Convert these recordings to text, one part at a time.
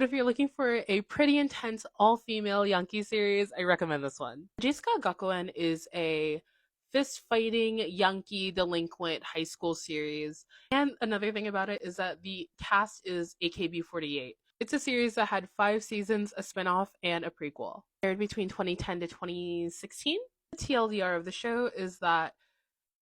But if you're looking for a pretty intense all-female Yankee series, I recommend this one. Majisuka Gakuen is a fist-fighting Yankee delinquent high school series. And another thing about it is that the cast is AKB48. It's a series that had 5 seasons, a spinoff, and a prequel. Aired between 2010 to 2016. The TLDR of the show is that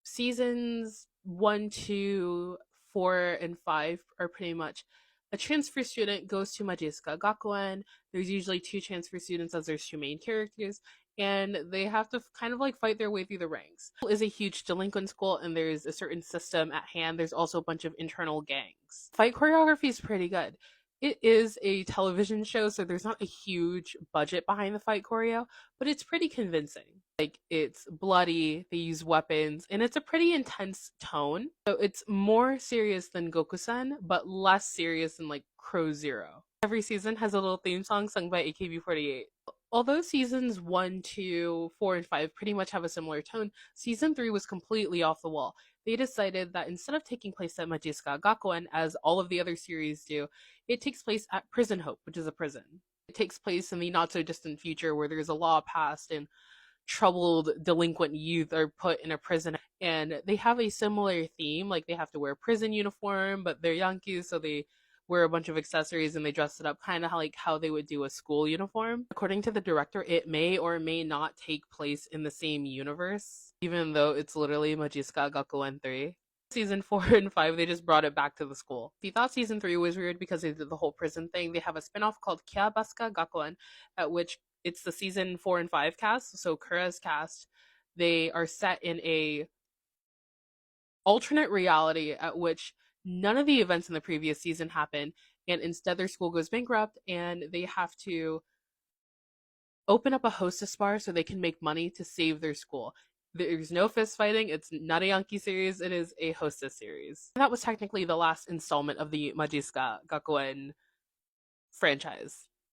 seasons 1, 2, 4, and 5 are pretty much a transfer student goes to Majisuka Gakuen. There's usually 2 transfer students as there's 2 main characters, and they have to kind of like fight their way through the ranks. It is a huge delinquent school, and there's a certain system at hand. There's also a bunch of internal gangs. Fight choreography is pretty good. It is a television show, so there's not a huge budget behind the fight choreo, but it's pretty convincing. Like, it's bloody, they use weapons, and it's a pretty intense tone. So it's more serious than Goku-san, but less serious than like Crow Zero. Every season has a little theme song sung by AKB48. Although seasons 1, 2, 4, and 5 pretty much have a similar tone, season 3 was completely off the wall. They decided that instead of taking place at Majisuka Gakuen, as all of the other series do, it takes place at Prison Hope, which is a prison. It takes place in the not-so-distant future where there's a law passed and troubled delinquent youth are put in a prison, and they have a similar theme. Like, they have to wear a prison uniform, but they're Yankees, so they wear a bunch of accessories and they dress it up kind of like how they would do a school uniform. According to the director, it may or may not take place in the same universe, even though it's literally Majisuka Gakuen 3. Season 4 and 5, they just brought it back to the school. If you thought season 3 was weird because they did the whole prison thing, they have a spin-off called Kyabasuka Gakuen, at which it's the season 4 and 5 cast, so Kura's cast. They are set in a alternate reality at which none of the events in the previous season happen, and instead their school goes bankrupt and they have to open up a hostess bar so they can make money to save their school. There's no fist fighting, it's not a Yankee series, it is a hostess series. That was technically the last installment of the Majisuka Gakuen franchise.